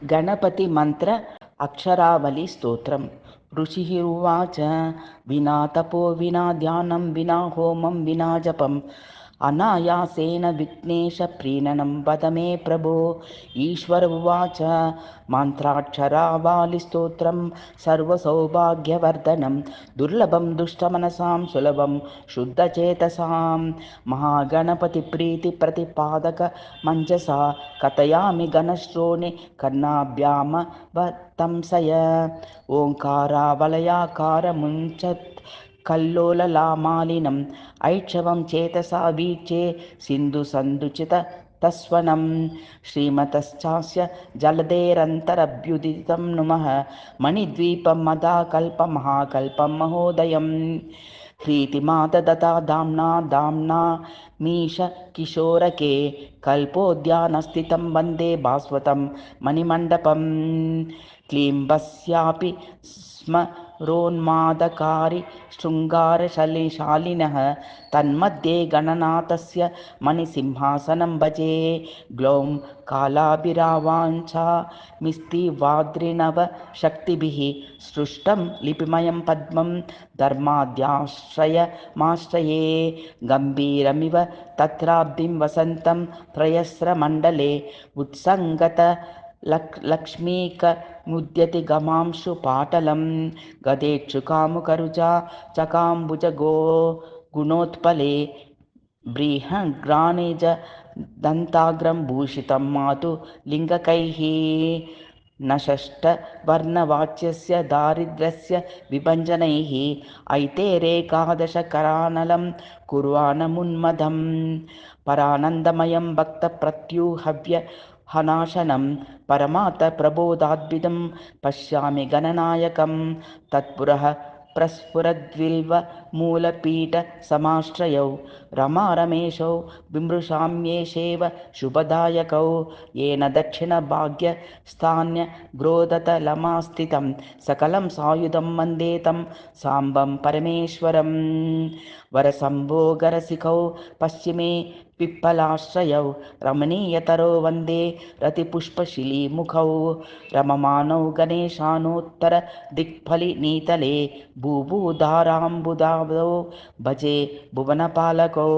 गणपति मंत्र अक्षरावली स्तोत्रम्। ऋषिः उवाच विना तपो विना ध्यानं विना होमं विना जपम् अनायासेन विघ्नेश प्रीणनं वद मे प्रभो। ईश्वर उवाच मन्त्राक्षरावलीस्तोत्रं सर्वसौभाग्यवर्धनं दुर्लभं दुष्टमनसां सुलभं शुद्धचेतसां महागणपतिप्रीतिप्रतिपादक मञ्जसा कथयामि गणश्रोणि कर्णाभ्यामवतंसय। ओङ्कारावलयाकारमुञ्चत् कल्लोललामालिनम् ऐक्षवं चेतसा वीक्षे सिन्धुसन्दुचित तस्वनं श्रीमतश्चास्य जलधेरन्तरभ्युदितं नुमः मणिद्वीपं मदाकल्पमहाकल्पं महोदयम् ह्रीतिमाददता दाम्ना दाम्ना मीश किशोरके कल्पोद्यानस्थितं वन्दे भास्वतं मणिमण्डपम् क्लीम्बस्यापि स्मरोन्मादकारी शृङ्गारशलिशालिनः तन्मध्ये गणनाथस्य मणिसिंहासनं भजे। ग्लौं कालाभिरावाञ्छामिस्तिवाद्रिनवशक्तिभिः सृष्टं लिपिमयं पद्मं धर्माद्याश्रयमाश्रये गम्भीरमिव तत्राब्धिं वसन्तं त्रयस्रमण्डले उत्सङ्गत लक्ष्मीकमुद्यति गमांशु पाटलं गदेक्षुकामुकरुजा चकाम्बुजगो गुणोत्पले बृहङ्ग्राणिज दन्ताग्रं भूषितं मातु लिङ्गकैः नषष्टवर्णवाच्यस्य दारिद्र्यस्य विभञ्जनैः ऐतेरेकादशकरानलं कुर्वाणमुन्मदं परानन्दमयं भक्तप्रत्यूहव्यहनाशनं परमार्थ प्रबोधाद्भिदं पश्यामि गणनायकं तत्पुरः प्रस्फुरद्विल्वमूलपीठसमाश्रयौ रमारमेशौ बिमृशाम्येषेव शुभदायकौ येन दक्षिणभाग्यस्थान्यग्रोदतलमास्थितं सकलं सायुधं वन्दे तं साम्बं परमेश्वरं वरसम्भोगरसिकौ पश्चिमे पिप्पलाश्रयौ रमणीयतरो वन्दे रतिपुष्पशिलीमुखौ रममाणौ गणेशानोत्तरदिक्फलिनीतले भूभूधाराम्बुदावौ भजे भुवनपालकौ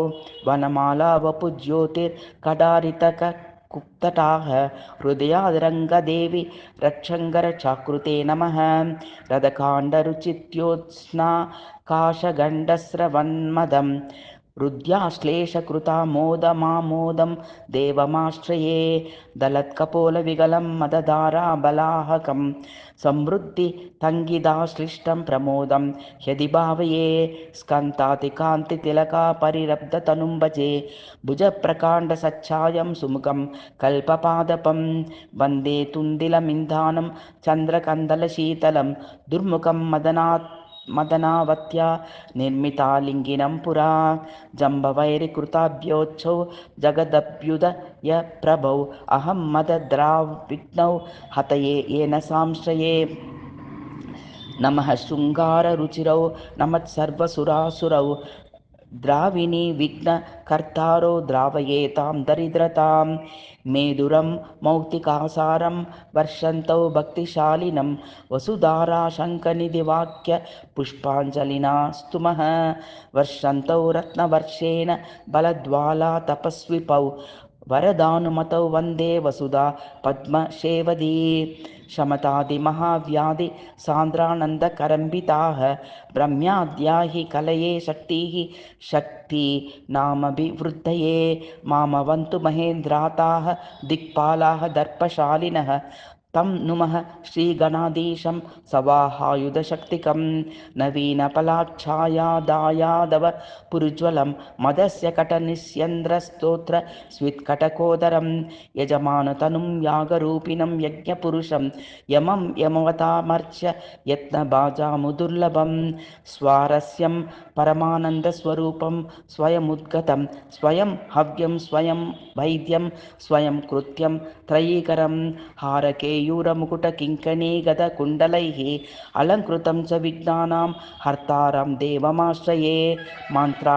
वनमाला वपुज्योतिर्कडारितकुक्तटाः हृदयादरङ्गदेवी रक्षङ्गरचाकृते नमः रथकाण्डरुचित्योत्स्नाकाशगण्डस्रवन्मदं हृद्याश्लेषकृतामोदमामोदं देवमाश्रये दलत्कपोलविगलं मदधाराबलाहकं समृद्धितङ्गिदाश्लिष्टं प्रमोदं ह्यदि भावये स्कन्तातिकान्तितिलकापरिरब्धतनुं भजे भुजप्रकाण्डसच्छायं सुमुखं कल्पपादपं वन्दे तुन्दिलमिन्धानं चन्द्रकन्दलशीतलं दुर्मुखं मदनावत्या निर्मितालिङ्गिनं पुरा जम्बवैरिकृताभ्योच्छौ जगदभ्युदय प्रभौ अहं मदद्राविघ्नौ हतये येन सांश्रये नमः शृङ्गाररुचिरौ नमः सर्वसुरासुरौ द्राविणी विघ्नकर्तारो द्रावयेतां दरिद्रतां मेदुरं मौक्तिकासारं वर्षन्तौ भक्तिशालिनं वसुधाराशङ्कनिधिवाक्य पुष्पाञ्जलिना स्तुमः वर्षन्तौ रत्नवर्षेण बलद्वाला तपस्विपौ वरदानुमतौ वन्दे वसुधा पद्मसेवदी शमतादिमहाव्याधि सान्द्रानन्दकरम्बिताः ब्रह्म्याद्या हि कलये शक्तिः शक्ति नामभिवृद्धये मामवन्तु महेन्द्राताः दिक्पालाः दर्पशालिनः तं नुमः श्रीगणाधीशं सवाहायुधशक्तिकं नवीनपलाच्छायादायादव पुरुज्वलं मदस्य कटनिस्यन्द्रस्तोत्र स्वित्कटकोदरं यजमानतनुं यागरूपिणं यज्ञपुरुषं यमं यमवतामर्च्य यत्नभाजामुदुर्लभं स्वारस्यं परमानन्दस्वरूपं स्वयमुद्गतं स्वयं हव्यं स्वयं वैद्यं स्वयं कृत्यं त्रयीकरं हारकेयूरमुकुटकिङ्कणीगदकुण्डलैः अलङ्कृतं च विघ्नानां हर्तारं देवमाश्रये मंत्र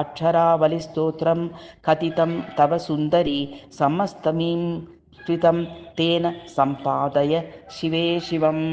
अक्षरावलिस्तोत्रं कथितं तव सुन्दरी समस्तमीं त्वितं तेन सम्पादय शिवे शिवम्।